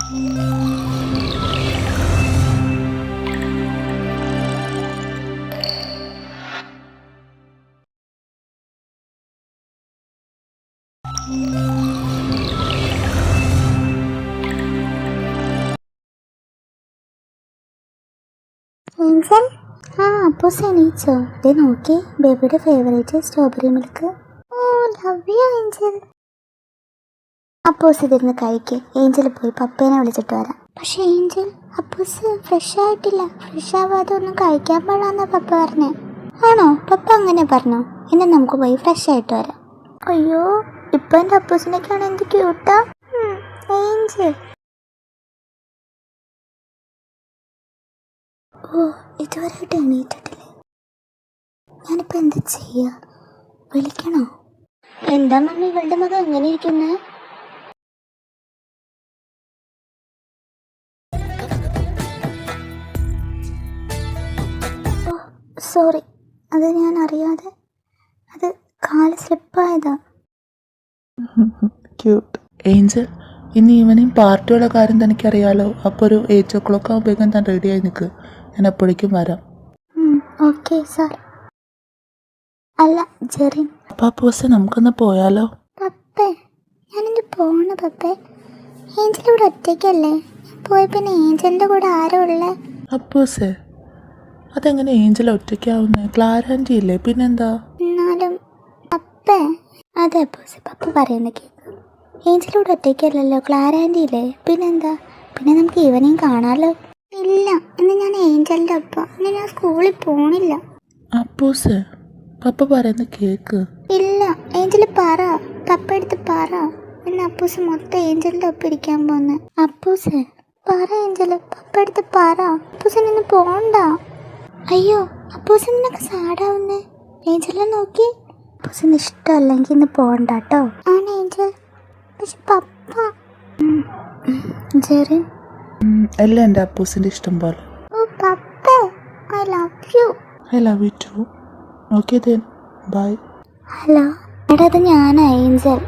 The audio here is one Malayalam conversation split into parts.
ഏഞ്ചൽ, അപ്പൂസ് എണീച്ചോ? ദേ നോക്കി, ബേബിയുടെ favourite strawberry milk. Oh love you Angel. Appus ഇതിരുന്ന് കഴിക്ക്. ഏഞ്ചൽ പോയി പപ്പേനെ വിളിച്ചിട്ട് വരാം. പക്ഷെ ഏഞ്ചൽ, അപ്പൂസ് ഫ്രഷ് ആയിട്ടില്ല. ഫ്രഷ് ആവാതെ ഒന്നും കഴിക്കാൻ പാടാന്നാ പപ്പ പറഞ്ഞേ. ആണോ? പപ്പ അങ്ങനെ പറഞ്ഞോ? ഇന്ന് നമുക്ക് പോയി ഫ്രഷ് ആയിട്ട് വരാം. അയ്യോ, ഇപ്പൊ എൻ്റെ അപ്പൂസിനൊക്കെയാണ് എന്ത് ക്യൂട്ടാ. ഏഞ്ചൽ, ഓ ഇതുവരെയായിട്ട് എണീറ്റിട്ടില്ലേ? ഞാനിപ്പോ എന്താ ചെയ്യാ? വിളിക്കണോ? എന്താ മമ്മി ഇവളുടെ മകൻ എങ്ങനെ ഇരിക്കുന്നേ? ഓ സോറി, അത് ഞാൻ അറിയാതെ, അത് കാല് സ്ലിപ്പായതാ. ക്യൂട്ട്. ഏഞ്ചൽ, ഇന്ന് ഈവനിങ് പാർട്ടിയുള്ള കാര്യം തനിക്കറിയാലോ. അപ്പോൾ ഒരു 8 o'clock ആകുമ്പോഴേക്കും താൻ റെഡിയായി നിൽക്ക്. ഞാൻ അപ്പോഴേക്കും വരാം. Okay sir. അല്ല ജെറിൻ. അപ്പൂസെ നമുക്കൊന്ന് പോയാലോ? പപ്പേ, ഞാനെന്ത് പോണ പപ്പേ? ഏഞ്ചൽ ഇവിടെ ഒറ്റയ്ക്കല്ലേ? പോയി പിന്നെ ഏഞ്ചലിൻ്റെ കൂടെ ആരോ ഉള്ളേ? അപ്പൂസെ, അതെങ്ങനെ ഏഞ്ചൽ ഒറ്റയ്ക്കാവുന്നേ? ക്ലാര ആൻറ്റി ഇല്ലേ, പിന്നെന്താ? എന്നാലും പപ്പേ. അതെ അപ്പൂസ്, പപ്പ പറയുന്ന കേക്ക്. ഏഞ്ചലിവിടെ ഒറ്റയ്ക്കല്ലല്ലോ, ക്ലാര ആൻറ്റി ഇല്ലേ, പിന്നെന്താ? പിന്നെ നമുക്ക് ഈവനിങ് കാണാമല്ലോ. ഇല്ല, ഇന്ന് ഞാൻ ഏഞ്ചലിൻ്റെ ഒപ്പം. ഇന്ന് ഞാൻ സ്കൂളിൽ പോണില്ല. അപ്പൂസെ, പപ്പ പറയുന്ന കേക്ക്. ഇല്ല ഏഞ്ചൽ പറ, പപ്പ എടുത്ത് പറ. ഇന്ന് അപ്പൂസ് മൊത്തം ഏഞ്ചലിൻ്റെ ഒപ്പം ഇരിക്കാൻ പോന്നെ. അപ്പൂസെ പറ ഏഞ്ചൽ, പപ്പ എടുത്ത് പറ. അപ്പൂസിന് ഇന്ന് പോണ്ട. അയ്യോ അപ്പൂസിന് നിനക്ക് സാഡാവുന്നേ. ഏഞ്ചലിനെ നോക്കി. അപ്പൂസിന് ഇഷ്ടമല്ലെങ്കിൽ ഇന്ന് പോണ്ട കേട്ടോ. ആണ് ഏഞ്ചൽ, പക്ഷെ പപ്പ. ജെറിൻ, എല്ലാം എൻ്റെ അപ്പൂസിൻ്റെ ഇഷ്ടം പോലെ. ഓ പപ്പേ, I love you. I love you too. Okay then, bye. Hello എടാ, അത് ഞാനാ ഏഞ്ചൽ.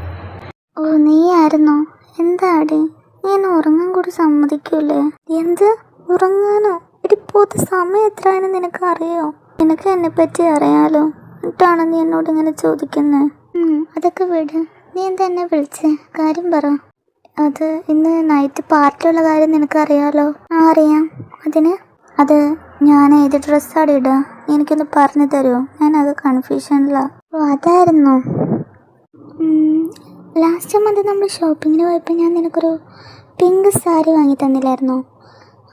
ഓ നീ ആയിരുന്നോ? എന്താടി, നീ എന്നെ ഉറങ്ങാൻ കൂടി സമ്മതിക്കൂലേ? എന്ത് ഉറങ്ങാനോ? ഇടിപ്പോത്ത് സമയം എത്രയാണെന്ന് നിനക്ക് അറിയോ? നിനക്ക് എന്നെ പറ്റി അറിയാലോ, എന്നിട്ടാണ് നീ എന്നോട് ഇങ്ങനെ ചോദിക്കുന്നത്. അതൊക്കെ വിട്. നീ എന്താ എന്നെ വിളിച്ചേ? കാര്യം പറ. അത് ഇന്ന് നൈറ്റ് പാർട്ടിയുള്ള കാര്യം നിനക്കറിയാലോ. അറിയാം. അത് ഞാൻ ഏത് ഡ്രസ്സാണ് ഇടുക? എനിക്കൊന്ന് പറഞ്ഞു തരുമോ? ഞാനത് കൺഫ്യൂഷനിലാണ്. ഓ അതായിരുന്നോ? ലാസ്റ്റ് മന്ത് നമ്മൾ ഷോപ്പിങ്ങിന് പോയപ്പോൾ ഞാൻ നിനക്കൊരു പിങ്ക് സാരി വാങ്ങി തന്നില്ലായിരുന്നോ?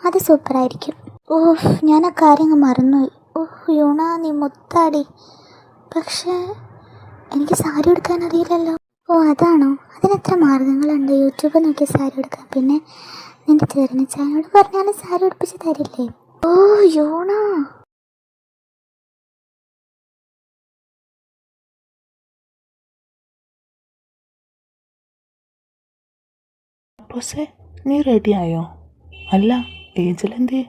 അത് സൂപ്പറായിരിക്കും. ഓഹ്, ഞാൻ ആ കാര്യം അങ്ങ് മറന്നുപോയി. ഓഹ് യൂണ, നീ മുത്താടി. പക്ഷേ എനിക്ക് സാരി എടുക്കാൻ അറിയില്ലല്ലോ. ഓ അതാണോ? അതിനെത്ര മാർഗങ്ങളുണ്ട്. യൂട്യൂബ് നോക്കി സാരി എടുക്കാം. പിന്നെ നിൻ്റെ ചെറിനച്ചായനോട് പറഞ്ഞാലും സാരി ഉടുപ്പിച്ച് തരില്ലേ? ഓ യൂണ. അപ്പൂസെ, നീ റെഡിയായോ? അല്ല, ഏഞ്ചൽ എന്തേ?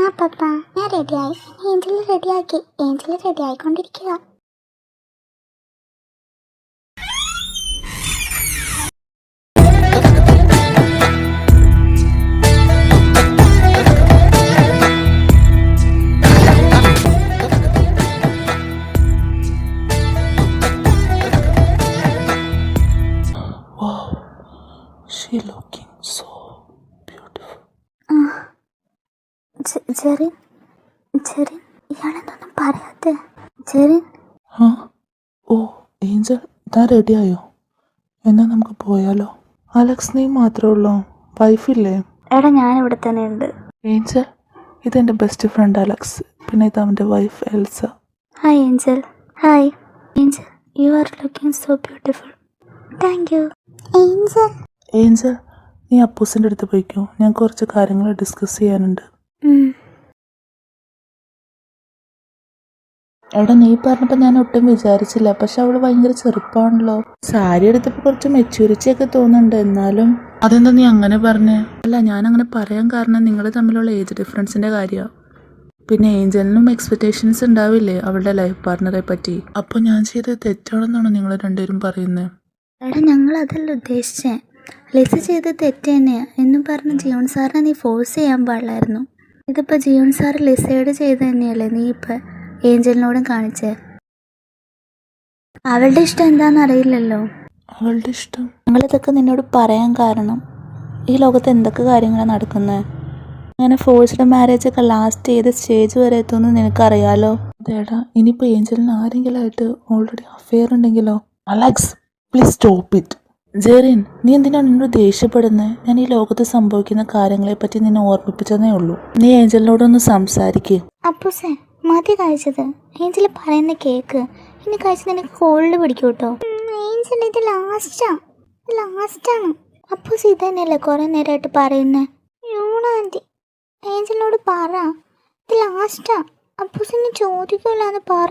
ആ പപ്പ, ഞാൻ റെഡിയായി. ഏഞ്ചൽ റെഡിയാക്കി. ഏഞ്ചൽ റെഡി ആയിക്കൊണ്ടിരിക്കുക. Wow, she looking so beautiful. Jerin, ഇയാളെന്തൊന്നും പറയാത്തെ? ജെറിൻ. ഓ ഏഞ്ചൽ, താൻ റെഡിയായോ? എന്നാൽ നമുക്ക് പോയാലോ? അലക്സ്, നീ മാത്രമേ ഉള്ളോ? വൈഫില്ലേ? എടാ ഞാൻ ഇവിടെ തന്നെ ഉണ്ട്. ഏഞ്ചൽ, ഇതെൻ്റെ ബെസ്റ്റ് ഫ്രണ്ട് അലക്സ്. പിന്നെ ഇത് അവൻ്റെ wife Elsa. Hi Angel. Hi Angel, you are looking so beautiful. Thank you Angel. Angel, നീ അപ്പൂസിൻ്റെ അടുത്ത് പോയിക്കോ. ഞാൻ കുറച്ച് കാര്യങ്ങൾ ഡിസ്കസ് ചെയ്യാനുണ്ട്. എടാ, നീ പറഞ്ഞപ്പോൾ ഞാൻ ഒട്ടും വിചാരിച്ചില്ല. പക്ഷെ അവൾ ഭയങ്കര ചെറുപ്പമാണല്ലോ. സാരി എടുത്തപ്പോൾ കുറച്ച് മെച്യൂരിറ്റി ഒക്കെ തോന്നുന്നുണ്ട്. എന്നാലും അതെന്താ നീ അങ്ങനെ പറഞ്ഞേ? അല്ല, ഞാനങ്ങനെ പറയാൻ കാരണം നിങ്ങൾ തമ്മിലുള്ള ഏജ് ഡിഫറൻസിൻ്റെ കാര്യമാണ്. പിന്നെ ഏഞ്ചലിനും എക്സ്പെക്റ്റേഷൻസ് ഉണ്ടാവില്ലേ അവളുടെ ലൈഫ് പാർട്ണറെ പറ്റി. അപ്പോൾ ഞാൻ ചെയ്തത് തെറ്റാണെന്നാണോ നിങ്ങൾ രണ്ടുപേരും പറയുന്നത്? എടാ ഞങ്ങൾ അതല്ല ഉദ്ദേശിച്ചേ. ലിസ ചെയ്ത് തെറ്റ് തന്നെയാണ് എന്നും പറഞ്ഞ് ജിയോൺ സാറിനെ നീ ഫോഴ്സ് ചെയ്യാൻ പാടില്ലായിരുന്നു. ഇതിപ്പോൾ ജിയോൺ സാർ ലിസയോട് ചെയ്ത് തന്നെയല്ലേ നീ ഇപ്പം ഏഞ്ചലിനോടും കാണിച്ചേ. അവളുടെ ഇഷ്ടം എന്താണെന്ന് അറിയില്ലല്ലോ. അവളുടെ ഇഷ്ടം. ഞങ്ങളിതൊക്കെ നിന്നോട് പറയാൻ കാരണം ഈ ലോകത്ത് എന്തൊക്കെ കാര്യങ്ങളാണ് നടക്കുന്നത്. അങ്ങനെ ഫോഴ്സ്ഡ് മാരേജ് ഒക്കെ ലാസ്റ്റ് ചെയ്ത് സ്റ്റേജ് വരെ എത്തുമെന്ന് നിനക്കറിയാലോ. അതേടാ, ഇനിയിപ്പോൾ ഏഞ്ചലിന് ആരെങ്കിലും ആയിട്ട് ഓൾറെഡി അഫെയർ ഉണ്ടെങ്കിലോ? Alex, please stop it. Jerin, നീ എന്തിനാണ് എന്നോട് ദേഷ്യപ്പെടുന്നത്? ഞാൻ ഈ ലോകത്ത് സംഭവിക്കുന്ന കാര്യങ്ങളെപ്പറ്റി നിന്നെ ഓർമ്മിപ്പിച്ചതേ ഉള്ളൂ. നീ ഏഞ്ചലിനോടൊന്ന് സംസാരിക്കുക. അപ്പൂസേ, മതി കഴിച്ചത്. ഏഞ്ചൽ പറയുന്ന കേക്ക്. ഇനി കഴിച്ച് നിനക്ക് കോൾഡ് പിടിക്കും കേട്ടോ. ഏഞ്ചൽ ഇത് ലാസ്റ്റാണ്. അപ്പൂസ് ഇത് തന്നെയല്ലേ കുറേ നേരമായിട്ട് പറയുന്നത്. യൂണാൻറ്റി ഏഞ്ചലിനോട് പറ, ഇത് ലാസ്റ്റാ. അപ്പൂസിന് ചോദിക്കൂലെന്ന് പറ.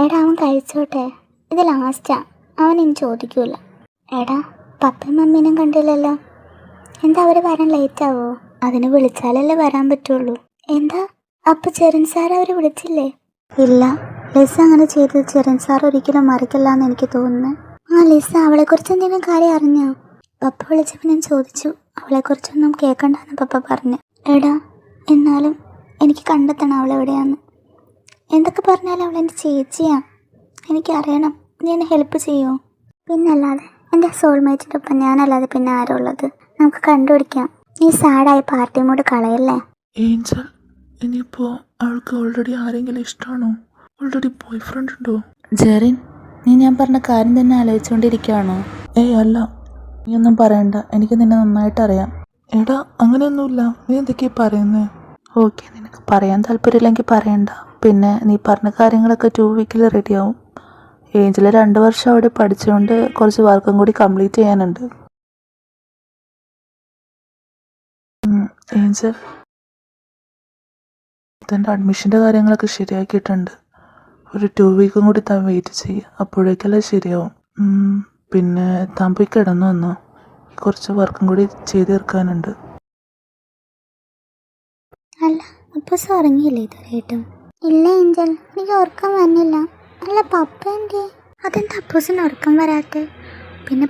എടാ, അവൻ കഴിച്ചോട്ടെ, ഇത് ലാസ്റ്റാ. അവൻ ഇനി ചോദിക്കൂല. എടാ, പപ്പയും മമ്മീനും കണ്ടില്ലല്ലോ. എന്താ അവർ വരാൻ ലേറ്റാവോ? അതിന് വിളിച്ചാലല്ലേ വരാൻ പറ്റുള്ളൂ. എന്താ അപ്പോൾ ചെറിൻ സാർ അവർ വിളിച്ചില്ലേ? ഇല്ല, ലിസ അങ്ങനെ ചെയ്തത് ചെറിൻ സാർ ഒരിക്കലും മറിക്കില്ല എന്ന് എനിക്ക് തോന്നുന്നു. ലിസ അവളെക്കുറിച്ച് എന്തെങ്കിലും കാര്യം അറിഞ്ഞോ? പപ്പ വിളിച്ചപ്പോൾ ഞാൻ ചോദിച്ചു. അവളെക്കുറിച്ചൊന്നും കേൾക്കണ്ടെന്ന് പപ്പ പറഞ്ഞു. എടാ, എന്നാലും എനിക്ക് കണ്ടെത്തണം അവളെവിടെയാന്ന്. എന്തൊക്കെ പറഞ്ഞാലും അവളെൻ്റെ ചേച്ചിയാണ്. എനിക്കറിയണം. നീ എന്നെ ഹെൽപ്പ് ചെയ്യുമോ? പിന്നല്ലാതെ, എൻ്റെ സോൾമേറ്റിൻ്റെ ഒപ്പം ഞാനല്ലാതെ പിന്നെ ആരുള്ളത്? നമുക്ക് കണ്ടുപിടിക്കാം. നീ സാഡായി പാർട്ടി മൂഡ് കളയല്ലേ. ഏഞ്ചൽ, ഇനിയിപ്പോൾ അവൾക്ക് ഓൾറെഡി ആരെങ്കിലും ഇഷ്ടമാണോ? ഓൾറെഡി ബോയ് ഫ്രണ്ട് ഉണ്ടോ? ജെറിൻ, നീ ഞാൻ പറഞ്ഞ കാര്യം തന്നെ ആലോചിച്ചുകൊണ്ടിരിക്കുകയാണോ? ഏയ് അല്ല, നീ ഒന്നും പറയണ്ട. എനിക്ക് നിന്നെ നന്നായിട്ട് അറിയാം. എടാ, അങ്ങനെയൊന്നുമില്ല. നീ എന്തൊക്കെയാ പറയുന്നത്? ഓക്കെ, നിനക്ക് പറയാൻ താല്പര്യമില്ലെങ്കിൽ പറയണ്ട. പിന്നെ നീ പറഞ്ഞ കാര്യങ്ങളൊക്കെ 2 വീക്കിൽ റെഡിയാവും. ഏഞ്ചൽ 2 വർഷം അവിടെ പഠിച്ചുകൊണ്ട് കുറച്ച് വർക്കും കൂടി കംപ്ലീറ്റ് ചെയ്യാനുണ്ട്. ഏഞ്ചൽ, തൻ്റെ അഡ്മിഷൻ്റെ കാര്യങ്ങളൊക്കെ ശരിയാക്കിയിട്ടുണ്ട്. ഒരു 2 വീക്കും കൂടി താൻ വെയിറ്റ് ചെയ്യുക. അപ്പോഴേക്കെല്ലാം ശരിയാവും. പിന്നെ താൻ പോയി കിടന്നു വന്നോ? കുറച്ച് വർക്കും കൂടി ചെയ്ത് തീർക്കാനുണ്ട്. അല്ല, അപ്പോൾ ഉറങ്ങിയില്ലേ ഇതുവരെയായിട്ടും? ഇല്ല ഏഞ്ചൽ, എനിക്ക് ഉറക്കം വന്നില്ല. അല്ല, പപ്പ എൻ്റെ അതെന്താ അപ്പൂസിന് ഉറക്കം വരാത്തെ? പിന്നെ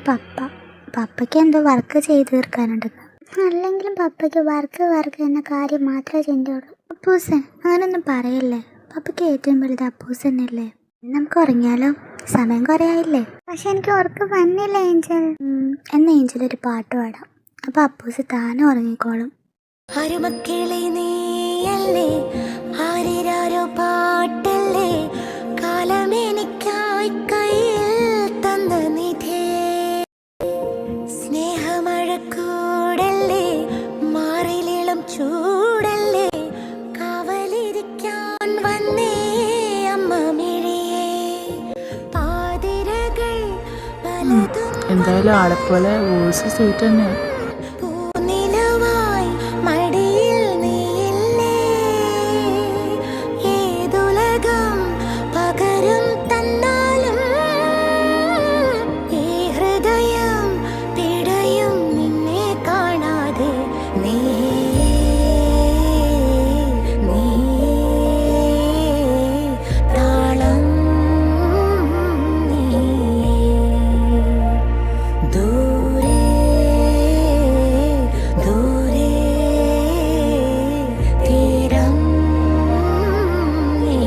പപ്പയ്ക്ക് എന്തോ വർക്ക് ചെയ്ത് തീർക്കാനുണ്ടെന്ന്. അല്ലെങ്കിലും പപ്പയ്ക്ക് വർക്ക് എന്ന കാര്യം മാത്രമേ ചിന്തയുള്ളൂ. അപ്പൂസ് അങ്ങനൊന്നും പറയല്ലേ. പപ്പയ്ക്ക് ഏറ്റവും വലുത് അപ്പൂസ് തന്നെയല്ലേ. നമുക്ക് ഉറങ്ങിയാലോ? സമയം കുറേ ആയില്ലേ. പക്ഷെ എനിക്ക് ഉറക്കം വന്നില്ല ഏഞ്ചൽ. എന്നാ ഏഞ്ചൽ ഒരു പാട്ട് പാടാം. അപ്പോൾ അപ്പൂസ് താനും ഉറങ്ങിക്കോളും. അരുമക്കളെ നീയല്ലേ, ആരിരാരോ പാട്ടല്ലേ, കാലമെനിക്കായി കയ്യിൽ തന്ന നിധേ, സ്നേഹമഴക്കൂടല്ലേ, മാറിലിളം ചൂടല്ലേ, കാവലിരിക്കാൻ വന്നേ അമ്മ മിഴിയേ, പാതിരകൾ പലതും എന്തായാലും ആളെപ്പോലെ വോയിസ് സ്വീറ്റ് തന്നെയാണ്. പൂനിലവായി മടിയിൽ നീയില്ലേ, ഏതുലകം പകരം തന്നാലും ഈ ഹൃദയം പിടയും നിന്നെ കാണാതെ. നീ താളം, നീ ദൂരെ ദൂരെ തീരം നീ.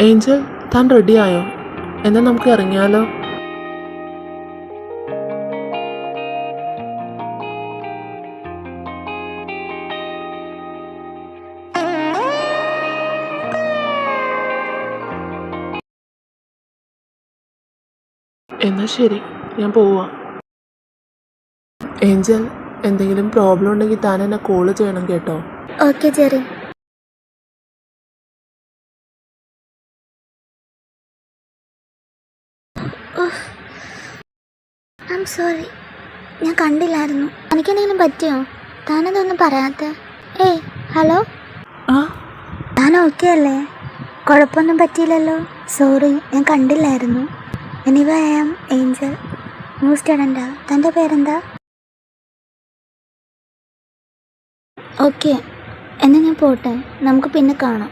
ഏഞ്ചൽ, താൻ റെഡിയായോ? എന്നാൽ നമുക്ക് ഇറങ്ങിയാലോ? എന്നാൽ ശരി, ഞാൻ പോവാ. ഏഞ്ചൽ, എന്തെങ്കിലും പ്രോബ്ലം ഉണ്ടെങ്കിൽ താൻ എന്നെ കോൾ ചെയ്യണം കേട്ടോ. Okay Jerin. I am sorry, ഞാൻ കണ്ടില്ലായിരുന്നു. എനിക്കെന്തെങ്കിലും പറ്റിയോ? താനതൊന്നും പറയാത്ത? ഏയ് ഹലോ, ആ, താൻ ഓക്കെ അല്ലേ? കുഴപ്പമൊന്നും പറ്റിയില്ലല്ലോ? സോറി, ഞാൻ കണ്ടില്ലായിരുന്നു. Anyway I am Angel, new സ്റ്റുഡൻറ്റാ. തൻ്റെ പേരെന്താ? ഓക്കെ എന്നാൽ ഞാൻ പോട്ടെ, നമുക്ക് പിന്നെ കാണാം.